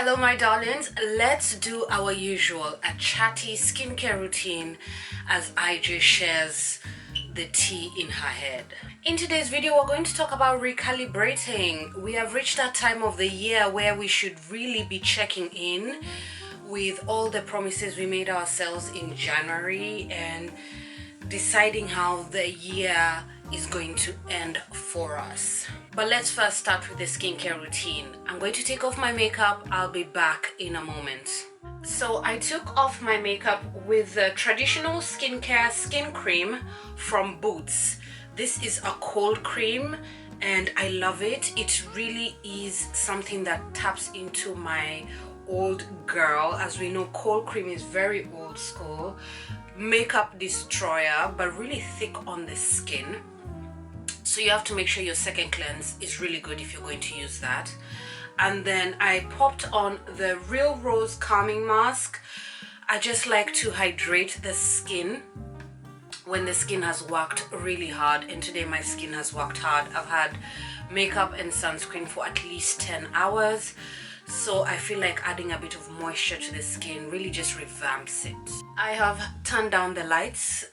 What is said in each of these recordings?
Hello my darlings, let's do our usual, a chatty skincare routine as IJ shares the tea in her head. In today's video, we're going to talk about recalibrating. We have reached that time of the year where we should really be checking in with all the promises we made ourselves in January and deciding how the year is going to end for us. But let's first start with the skincare routine. I'm going to take off my makeup. I'll be back in a moment. So I took off my makeup with the traditional skincare skin cream from Boots. This is a cold cream and I love it. It really is something that taps into my old girl. As we know, cold cream is very old school. Makeup destroyer, but really thick on the skin. So you have to make sure your second cleanse is really good if you're going to use that. And then I popped on the Real Rose Calming Mask. I just like to hydrate the skin when the skin has worked really hard, and today my skin has worked hard. I've had makeup and sunscreen for at least 10 hours. So I feel like adding a bit of moisture to the skin really just revamps it. I have turned down the lights.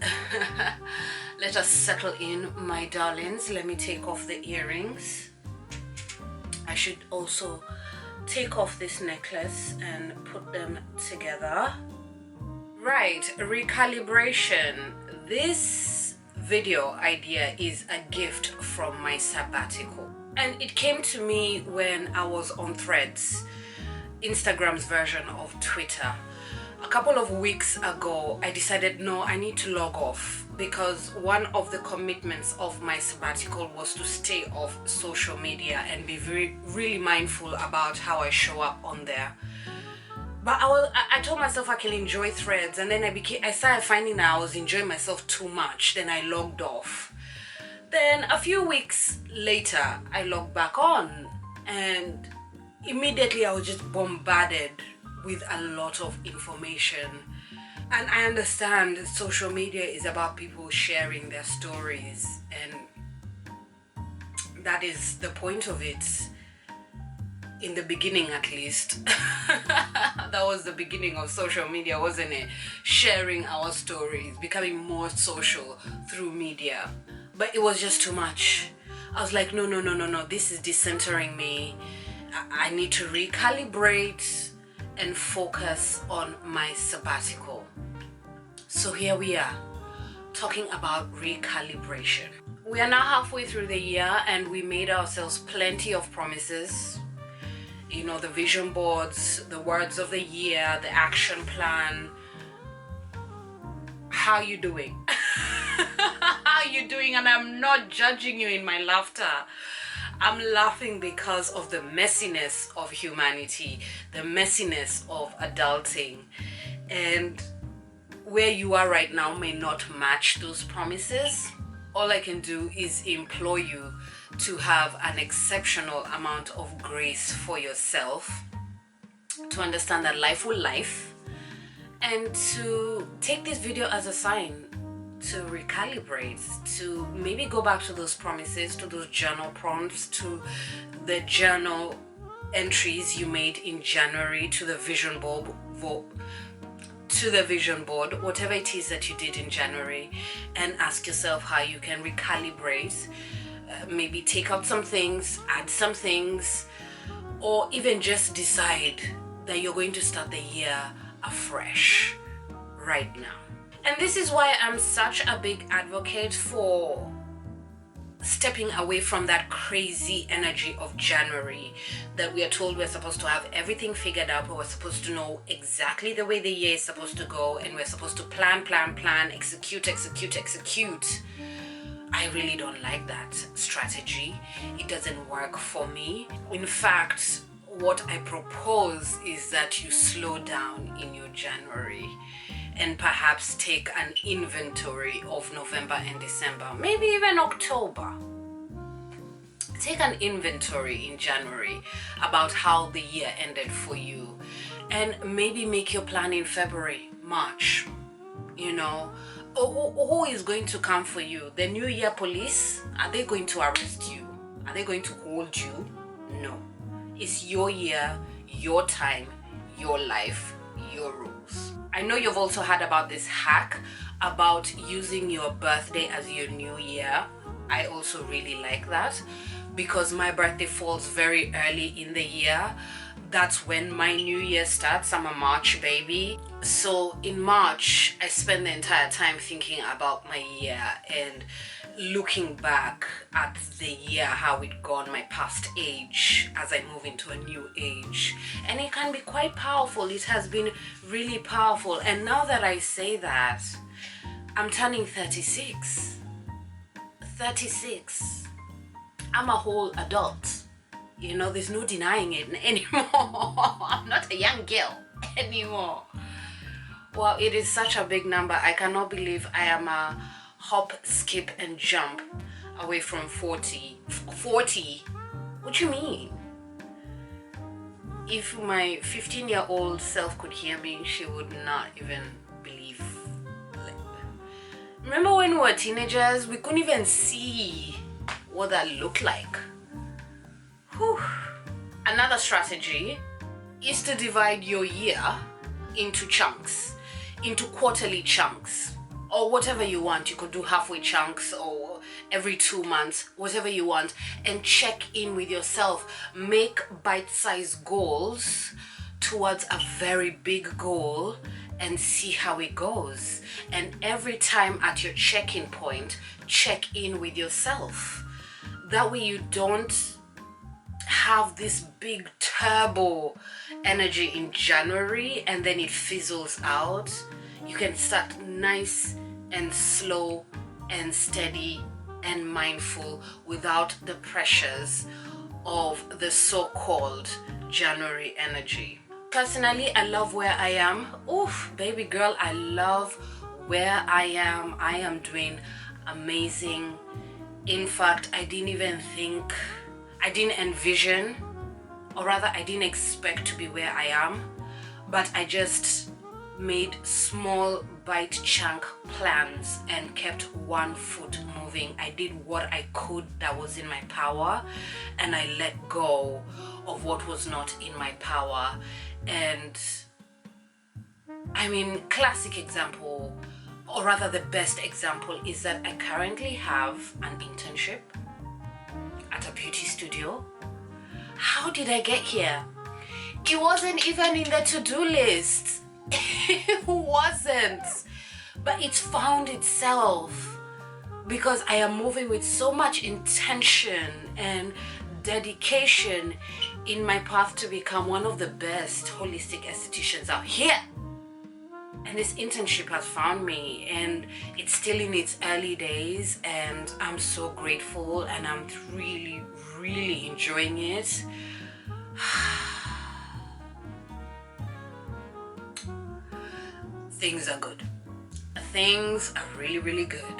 Let us settle in, my darlings. Let me take off the earrings. I should also take off this necklace and put them together. Right, recalibration. This video idea is a gift from my sabbatical. And it came to me when I was on Threads, Instagram's version of Twitter. A couple of weeks ago, I decided, no, I need to log off, because one of the commitments of my sabbatical was to stay off social media and be really mindful about how I show up on there. But I told myself I can enjoy Threads, and then I started finding that I was enjoying myself too much. Then I logged off. Then a few weeks later, I logged back on, and immediately I was just bombarded with a lot of information. And I understand that social media is about people sharing their stories, and that is the point of it. In the beginning, at least. That was the beginning of social media, wasn't it? Sharing our stories, becoming more social through media. But it was just too much. I was like, no, this is decentering me. I need to recalibrate and focus on my sabbatical. So here we are, talking about recalibration. We are now halfway through the year and we made ourselves plenty of promises. You know, the vision boards, the words of the year, the action plan. How you doing? How you doing? And I'm not judging you in my laughter. I'm laughing because of the messiness of humanity, the messiness of adulting. And where you are right now may not match those promises. All I can do is implore you to have an exceptional amount of grace for yourself, to understand that life will life, and to take this video as a sign to recalibrate, to maybe go back to those promises, to those journal prompts, to the journal entries you made in January, to the vision board, whatever it is that you did in January, and ask yourself how you can recalibrate. Maybe take out some things, add some things, or even just decide that you're going to start the year afresh right now. And this is why I'm such a big advocate for stepping away from that crazy energy of January, that we are told we're supposed to have everything figured out, but we're supposed to know exactly the way the year is supposed to go, and we're supposed to plan, execute. I really don't like that strategy. It doesn't work for me. In fact, what I propose is that you slow down in your January and perhaps take an inventory of November and December, maybe even October. Take an inventory in January about how the year ended for you, and maybe make your plan in February, March. You know, who is going to come for you? The New Year police? Are they going to arrest you? Are they going to hold you? No. It's your year, your time, your life, your rules. I know you've also heard about this hack about using your birthday as your new year. I also really like that because my birthday falls very early in the year. That's when my new year starts. I'm a March baby. So in March, I spend the entire time thinking about my year and looking back at the year, how it gone, my past age as I move into a new age. And it can be quite powerful. It has been really powerful. And now that I say that, I'm turning 36. 36. I'm a whole adult. You know, there's no denying it anymore. I'm not a young girl anymore. Well, it is such a big number. I cannot believe I am a hop, skip, and jump away from 40. 40? What do you mean? If my 15-year-old self could hear me, she would not even believe. Remember when we were teenagers, we couldn't even see what that looked like. Whew. Another strategy is to divide your year into chunks, into quarterly chunks, or whatever you want. You could do halfway chunks or every 2 months, whatever you want, and check in with yourself. Make bite-sized goals towards a very big goal and see how it goes. And every time at your check-in point, check in with yourself. That way you don't have this big turbo energy in January and then it fizzles out. You can start nice and slow and steady and mindful without the pressures of the so-called January energy. Personally, I love where I am. Oof, baby girl, I love where I am. I am doing amazing. In fact, I didn't envision, or rather I didn't expect to be where I am, but I just made small bite chunk plans and kept one foot moving. I did what I could that was in my power, and I let go of what was not in my power. And I mean, classic example, or rather the best example, is that I currently have an internship at a beauty studio. How did I get here? It wasn't even in the to-do list. It wasn't. But it's found itself because I am moving with so much intention and dedication in my path to become one of the best holistic estheticians out here. And this internship has found me, and it's still in its early days, and I'm so grateful, and I'm really, really enjoying it. Things are good. Things are really, really good.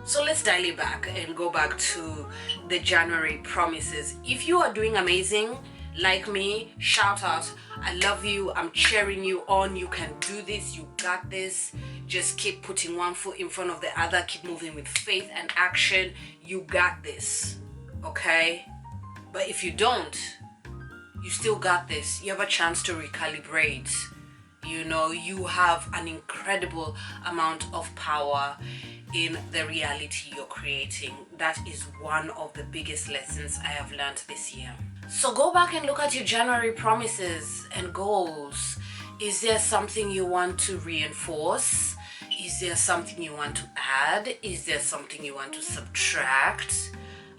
So let's dial it back and go back to the January promises. If you are doing amazing, like me, shout out. I love you. I'm cheering you on. You can do this. You got this. Just keep putting one foot in front of the other. Keep moving with faith and action. You got this. Okay? But if you don't, you still got this. You have a chance to recalibrate. You know, you have an incredible amount of power in the reality you're creating. That is one of the biggest lessons I have learned this year. So go back and look at your January promises and goals. Is there something you want to reinforce? Is there something you want to add? Is there something you want to subtract?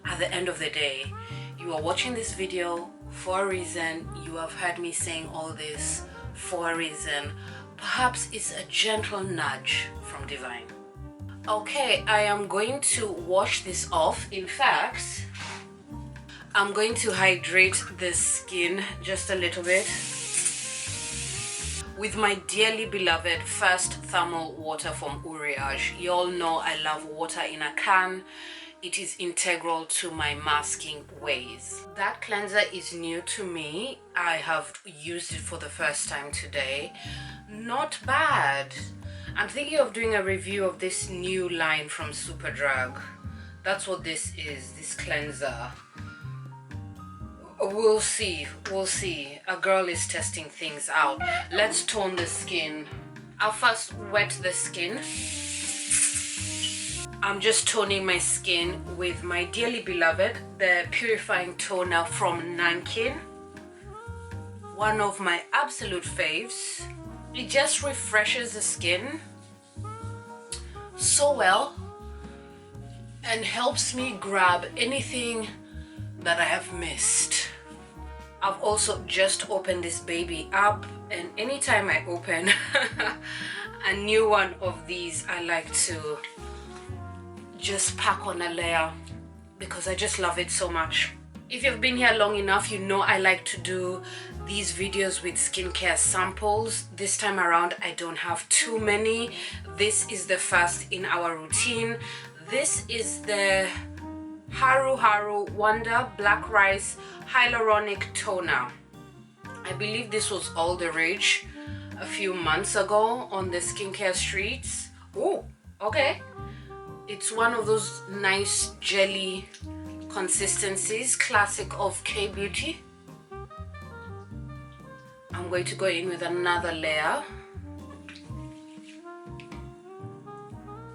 At the end of the day, you are watching this video for a reason. You have heard me saying all this for a reason. Perhaps it's a gentle nudge from Divine. Okay, I am going to wash this off. In fact, I'm going to hydrate the skin just a little bit with my dearly beloved First Thermal Water from Uriage. You all know I love water in a can. It is integral to my masking ways. That cleanser is new to me. I have used it for the first time today. Not bad. I'm thinking of doing a review of this new line from Superdrug. That's what this is, this cleanser. We'll see. We'll see. A girl is testing things out. Let's tone the skin. I'll first wet the skin. I'm just toning my skin with my dearly beloved, the Purifying Toner from Nankin. One of my absolute faves. It just refreshes the skin so well and helps me grab anything that I have missed. I've also just opened this baby up, and anytime I open a new one of these, I like to just pack on a layer because I just love it so much. If you've been here long enough, you know I like to do these videos with skincare samples. This time around I don't have too many. This is the first in our routine. This is the Haru Haru Wonder Black Rice Hyaluronic Toner. I believe this was all the rage a few months ago on the skincare streets. Oh, okay. It's one of those nice jelly consistencies, classic of K-beauty. I'm going to go in with another layer.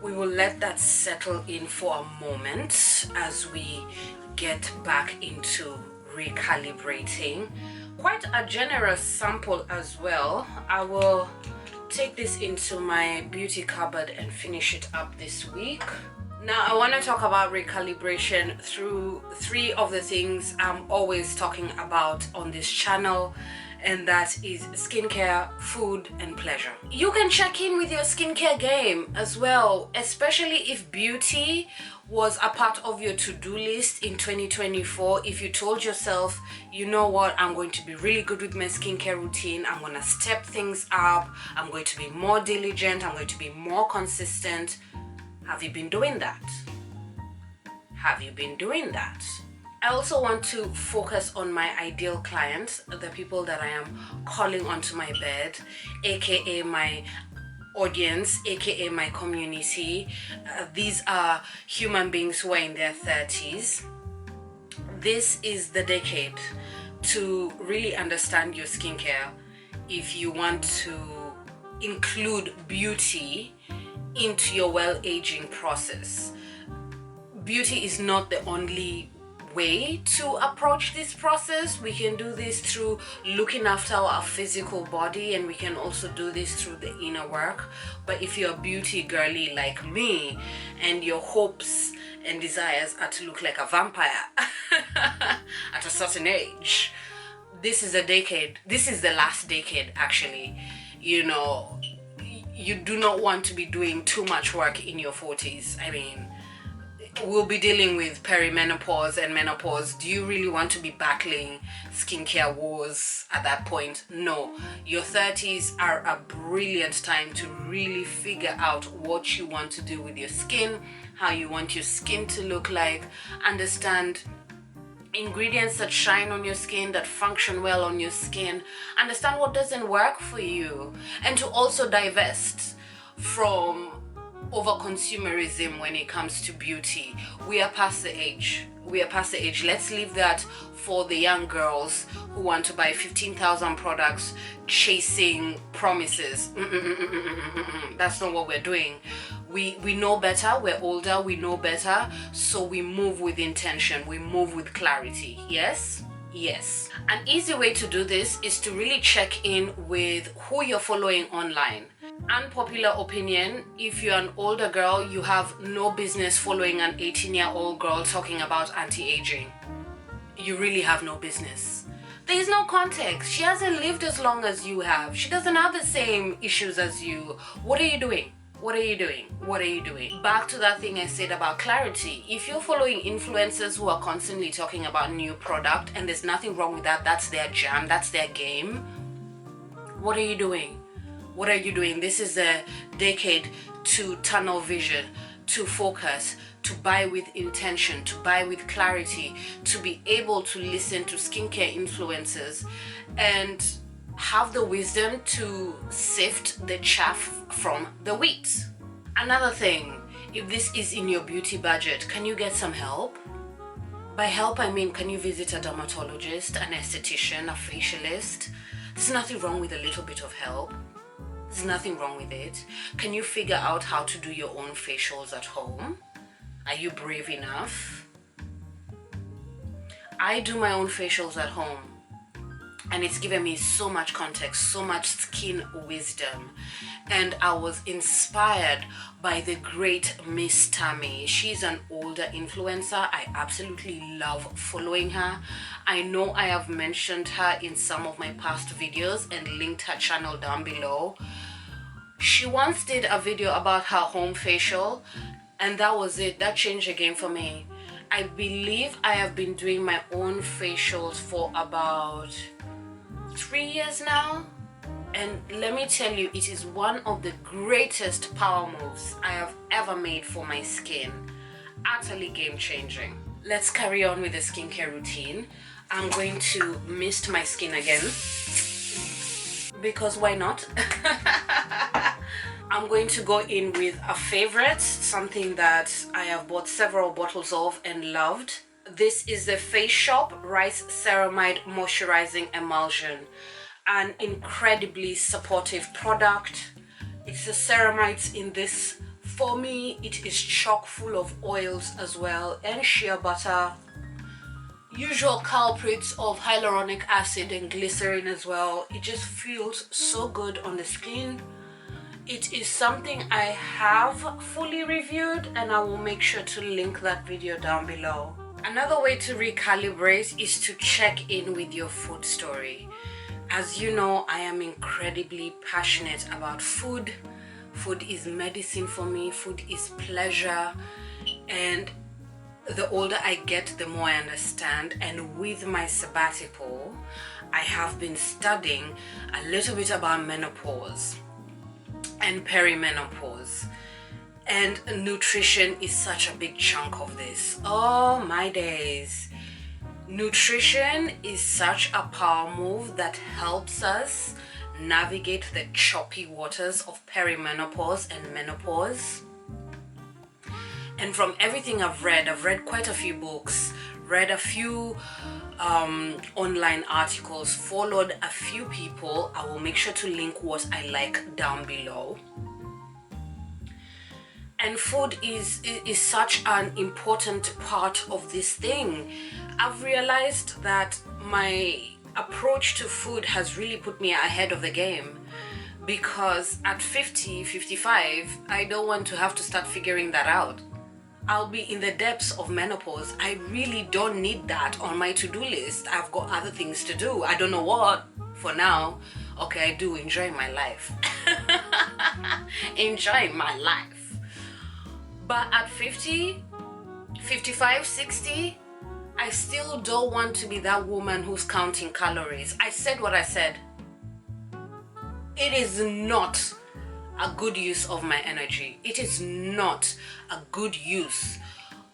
We will let that settle in for a moment as we get back into recalibrating. Quite a generous sample as well. I will take this into my beauty cupboard and finish it up this week. Now I want to talk about recalibration through three of the things I'm always talking about on this channel, and that is skincare, food, and pleasure. You can check in with your skincare game as well, especially if beauty was a part of your to-do list in 2024. If you told yourself, you know what, I'm going to be really good with my skincare routine, I'm going to step things up, I'm going to be more diligent, I'm going to be more consistent. Have you been doing that? Have you been doing that? I also want to focus on my ideal clients, the people that I am calling onto my bed, aka my audience, aka my community. These are human beings who are in their 30s. This is the decade to really understand your skincare if you want to include beauty into your well-aging process. Beauty is not the only way to approach this process. We can do this through looking after our physical body, and we can also do this through the inner work. But if you're a beauty girly like me and your hopes and desires are to look like a vampire at a certain age, this is a decade, this is the last decade actually. You know, you do not want to be doing too much work in your 40s. I mean, we'll be dealing with perimenopause and menopause. Do you really want to be battling skincare wars at that point? No. Your 30s are a brilliant time to really figure out what you want to do with your skin, how you want your skin to look like, understand ingredients that shine on your skin, that function well on your skin, understand what doesn't work for you, and to also divest from over consumerism when it comes to beauty. We are past the age. Let's leave that for the young girls who want to buy 15,000 products chasing promises. That's not what we're doing. We know better. We're older. We know better. So we move with intention. We move with clarity. Yes? Yes. An easy way to do this is to really check in with who you're following online. Unpopular opinion, if you're an older girl, you have no business following an 18-year-old girl talking about anti-aging. You really have no business. There is no context. She hasn't lived as long as you have. She doesn't have the same issues as you. What are you doing? What are you doing? What are you doing? Back to that thing I said about clarity. If you're following influencers who are constantly talking about new product, and there's nothing wrong with that, that's their jam, that's their game, what are you doing? What are you doing? This is a decade to tunnel vision, to focus, to buy with intention, to buy with clarity, to be able to listen to skincare influencers and have the wisdom to sift the chaff from the wheat. Another thing, if this is in your beauty budget, can you get some help? By help, I mean, can you visit a dermatologist, an esthetician, a facialist? There's nothing wrong with a little bit of help. There's nothing wrong with it. Can you figure out how to do your own facials at home? Are you brave enough? I do my own facials at home, and it's given me so much context, so much skin wisdom. And I was inspired by the great Miss Tammy. She's an older influencer. I absolutely love following her. I know I have mentioned her in some of my past videos and linked her channel down below. She once did a video about her home facial, and that was it. That changed the game for me. I believe I have been doing my own facials for about 3 years now, and let me tell you, it is one of the greatest power moves I have ever made for my skin. Utterly game-changing. Let's carry on with the skincare routine. I'm going to mist my skin again, because why not? I'm going to go in with a favorite, something that I have bought several bottles of and loved. This is the Face Shop Rice Ceramide Moisturizing Emulsion. An incredibly supportive product. It's the ceramides in this. For me, it is chock full of oils as well, and shea butter. Usual culprits of hyaluronic acid and glycerin as well. It just feels so good on the skin. It is something I have fully reviewed, and I will make sure to link that video down below. Another way to recalibrate is to check in with your food story. As you know, I am incredibly passionate about food. Food is medicine for me. Food is pleasure. And the older I get, the more I understand. And with my sabbatical, I have been studying a little bit about menopause and perimenopause. And nutrition is such a big chunk of this. Oh my days. Nutrition is such a power move that helps us navigate the choppy waters of perimenopause and menopause. And from everything I've read quite a few books, read a few online articles, followed a few people. I will make sure to link what I like down below. And food is such an important part of this thing. I've realized that my approach to food has really put me ahead of the game, because at 50, 55, I don't want to have to start figuring that out. I'll be in the depths of menopause. I really don't need that on my to-do list. I've got other things to do. I don't know what for now. Okay, I do enjoy my life. Enjoying my life. But at 50, 55, 60, I still don't want to be that woman who's counting calories. I said what I said. It is not a good use of my energy. It is not a good use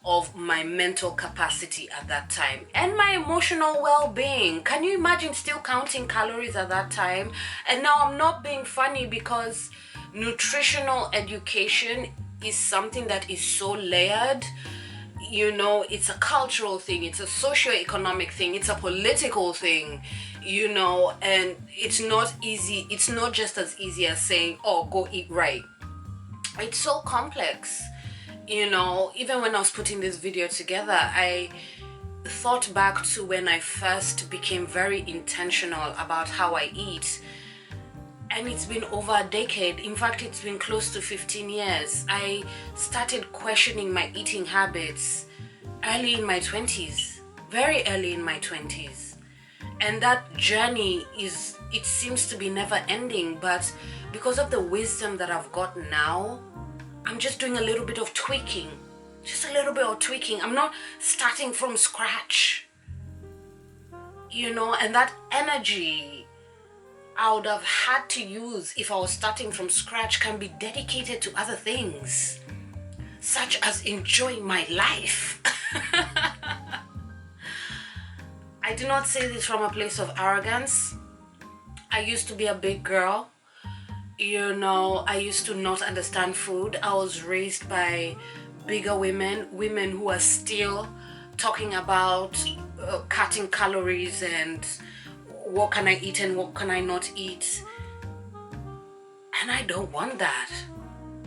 of my mental capacity at that time and my emotional well-being. Can you imagine still counting calories at that time? And now I'm not being funny, because nutritional education is something that is so layered. You know, it's a cultural thing, it's a socio-economic thing, it's a political thing, you know, and it's not easy. It's not just as easy as saying, oh, go eat right. It's so complex. You know, even when I was putting this video together, I thought back to when I first became very intentional about how I eat. And it's been over a decade. In fact, it's been close to 15 years. I started questioning my eating habits early in my 20s, very early in my 20s. And that journey it seems to be never ending, but because of the wisdom that I've got now, I'm just doing a little bit of tweaking. Just a little bit of tweaking. I'm not starting from scratch. You know, and that energy I would have had to use if I was starting from scratch can be dedicated to other things, such as enjoying my life. I do not say this from a place of arrogance. I used to be a big girl. You know, I used to not understand food. I was raised by bigger women who are still talking about cutting calories and what can I eat and what can I not eat. And I don't want that.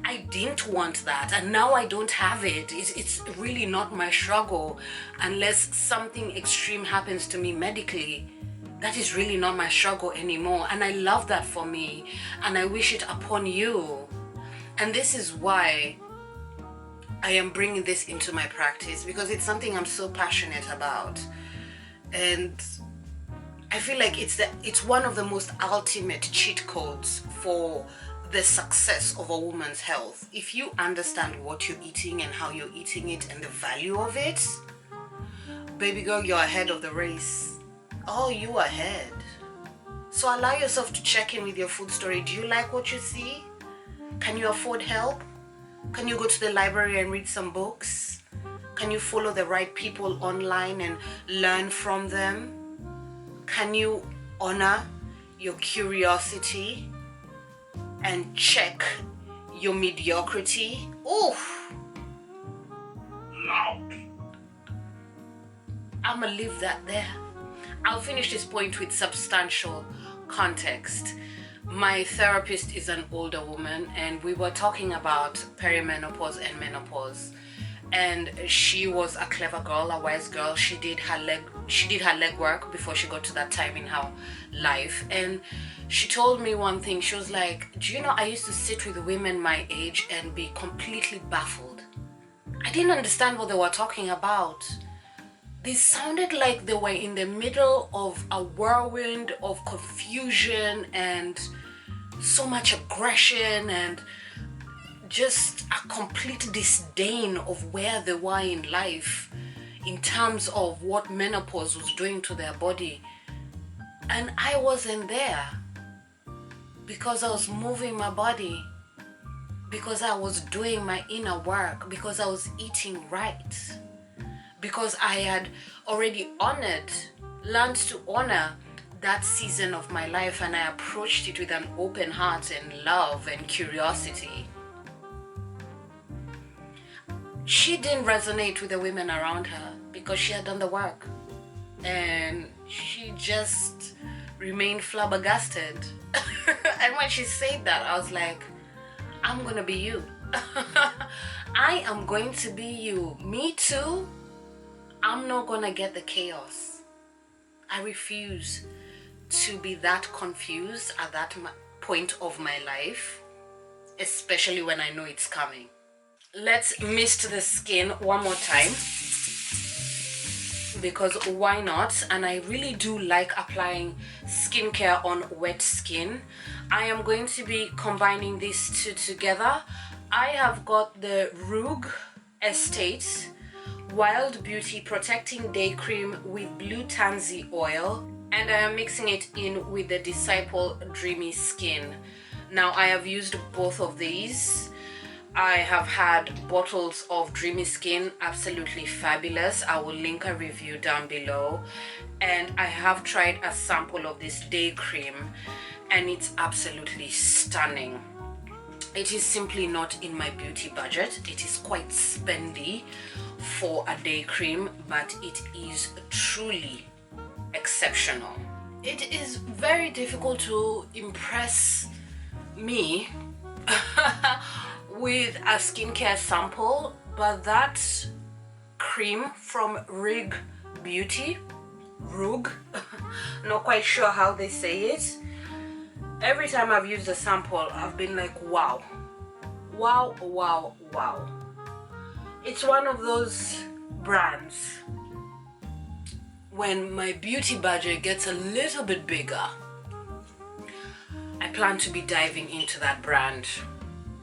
I didn't want that, and now I don't have it. It's really not my struggle unless something extreme happens to me medically. That is really not my struggle anymore, and I love that for me, and I wish it upon you. And this is why I am bringing this into my practice, because it's something I'm so passionate about, and I feel like it's one of the most ultimate cheat codes for the success of a woman's health. If you understand what you're eating and how you're eating it and the value of it, baby girl, you're ahead of the race. Oh, you ahead. So allow yourself to check in with your food story. Do you like what you see? Can you afford help? Can you go to the library and read some books? Can you follow the right people online and learn from them? Can you honor your curiosity and check your mediocrity? Oof! Loud! I'ma leave that there. I'll finish this point with substantial context. My therapist is an older woman, and we were talking about perimenopause and menopause. And she was a clever girl, a wise girl. She did her leg work before she got to that time in her life. And she told me one thing. She was like, do you know, I used to sit with women my age and be completely baffled. I didn't understand what they were talking about. They sounded like they were in the middle of a whirlwind of confusion and so much aggression and just a complete disdain of where they were in life in terms of what menopause was doing to their body. And I wasn't there because I was moving my body, because I was doing my inner work, because I was eating right, because I had already learned to honor that season of my life, and I approached it with an open heart and love and curiosity. She didn't resonate with the women around her because she had done the work, and she just remained flabbergasted. And when she said that, I was like, I'm gonna be you. I am going to be you. Me too. I'm not gonna get the chaos. I refuse to be that confused at that point of my life, especially when I know it's coming. Let's mist the skin one more time, because why not? And I really do like applying skincare on wet skin. I am going to be combining these two together. I have got the Rouge Estate Wild Beauty Protecting Day Cream with Blue Tansy Oil, and I am mixing it in with the Disciple Dreamy Skin. Now, I have used both of these. I have had bottles of Dreamy Skin, absolutely fabulous. I will link a review down below. And I have tried a sample of this day cream, and it's absolutely stunning. It is simply not in my beauty budget. It is quite spendy for a day cream, but it is truly exceptional. It is very difficult to impress me with a skincare sample, but that cream from Rouge Beauty, not quite sure how they say it. Every time I've used a sample, I've been like, wow, wow, wow, wow. It's one of those brands, when my beauty budget gets a little bit bigger, I plan to be diving into that brand.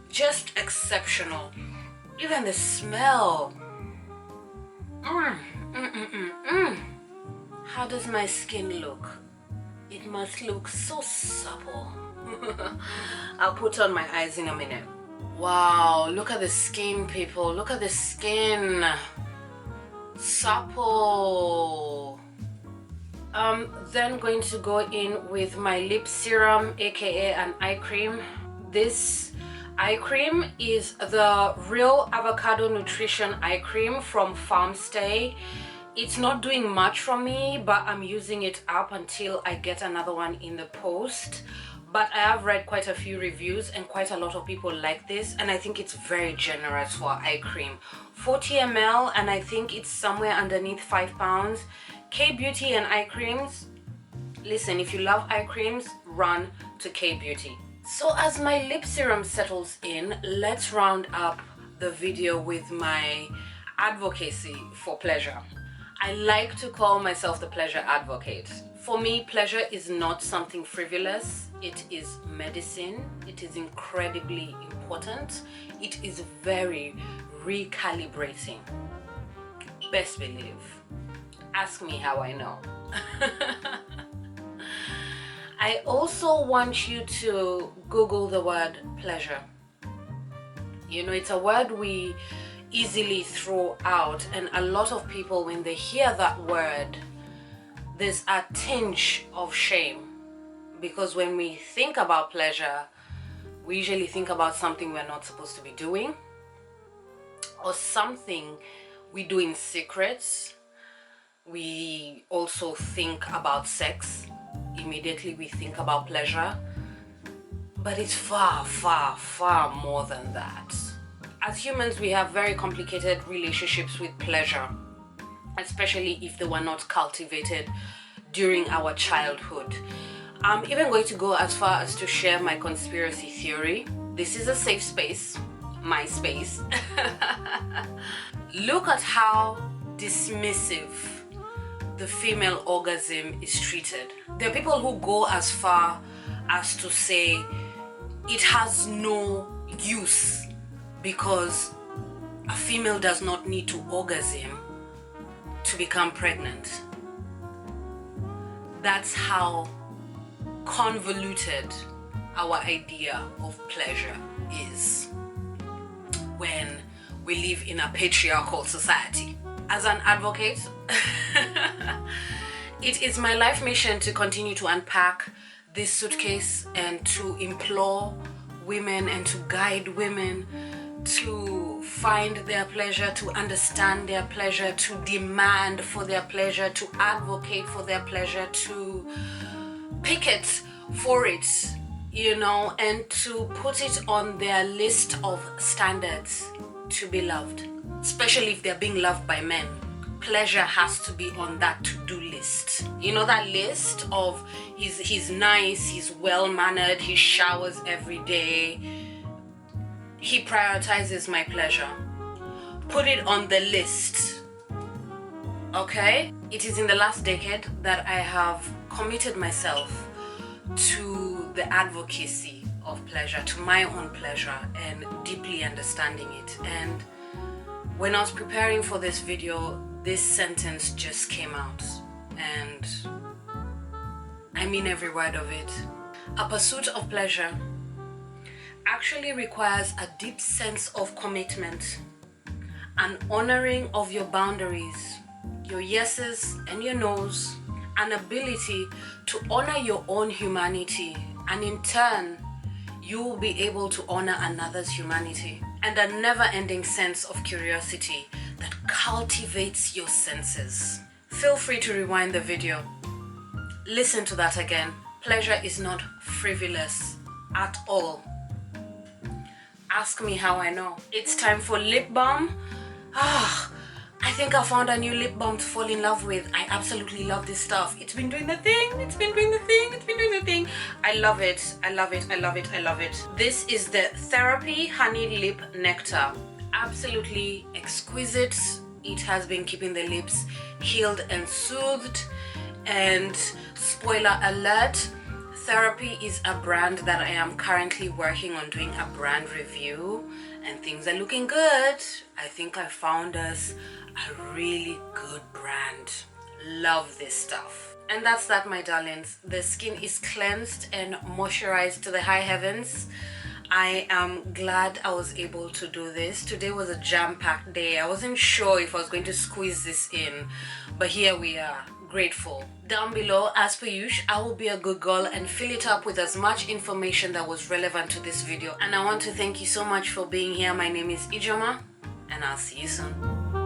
Just exceptional. Even the smell. How does my skin look? It must look so supple. I'll put on my eyes in a minute. Wow, look at the skin, people. Look at the skin. Supple. Then going to go in with my lip serum, aka an eye cream. This eye cream is the Real Avocado Nutrition Eye Cream from Farmstay. It's not doing much for me, but I'm using it up until I get another one in the post. But I have read quite a few reviews and quite a lot of people like this, and I think it's very generous for eye cream. 40 ml, and I think it's somewhere underneath £5. K-Beauty and eye creams, listen, if you love eye creams, run to K-Beauty. So as my lip serum settles in, let's round up the video with my advocacy for pleasure. I like to call myself the pleasure advocate. For me, pleasure is not something frivolous. It is medicine. It is incredibly important. It is very recalibrating. Best believe. Ask me how I know. I also want you to Google the word pleasure. You know, it's a word we easily throw out, and a lot of people, when they hear that word, there's a tinge of shame, because when we think about pleasure, we usually think about something we're not supposed to be doing, or something we do in secret. We also think about sex. Immediately we think about pleasure, but it's far, far, far more than that. As humans, we have very complicated relationships with pleasure, especially if they were not cultivated during our childhood. I'm even going to go as far as to share my conspiracy theory. This is a safe space, my space. Look at how dismissive the female orgasm is treated. There are people who go as far as to say it has no use because a female does not need to orgasm to become pregnant. That's how convoluted our idea of pleasure is when we live in a patriarchal society. As an advocate, it is my life mission to continue to unpack this suitcase and to implore women and to guide women to find their pleasure, to understand their pleasure, to demand for their pleasure, to advocate for their pleasure, to picket for it, you know, and to put it on their list of standards to be loved, especially if they're being loved by men. Pleasure has to be on that to-do list. You know, that list of he's nice, he's well-mannered, he showers every day, he prioritizes my pleasure. Put it on the list, okay? It is in the last decade that I have committed myself to the advocacy of pleasure, to my own pleasure, and deeply understanding it. And when I was preparing for this video, this sentence just came out, and I mean every word of it. A pursuit of pleasure actually requires a deep sense of commitment, an honoring of your boundaries, your yeses and your nos, an ability to honor your own humanity, and in turn you will be able to honor another's humanity, and a never-ending sense of curiosity that cultivates your senses. Feel free to rewind the video. Listen to that again. Pleasure is not frivolous at all. Ask me how I know. It's time for lip balm. I think I found a new lip balm to fall in love with. I absolutely love this stuff. It's been doing the thing. It's been doing the thing. It's been doing the thing. I love it. I love it. I love it. I love it. This is the Therapy Honey Lip Nectar. Absolutely exquisite. It has been keeping the lips healed and soothed. And spoiler alert, Therapy is a brand that I am currently working on doing a brand review, and things are looking good. I think I found us a really good brand. Love this stuff. And that's that, my darlings. The skin is cleansed and moisturized to the high heavens. I am glad I was able to do this. Today was a jam-packed day. I wasn't sure if I was going to squeeze this in, but here we are. Grateful. Down below, as per usual, I will be a good girl and fill it up with as much information that was relevant to this video. And I want to thank you so much for being here. My name is Ijoma, and I'll see you soon.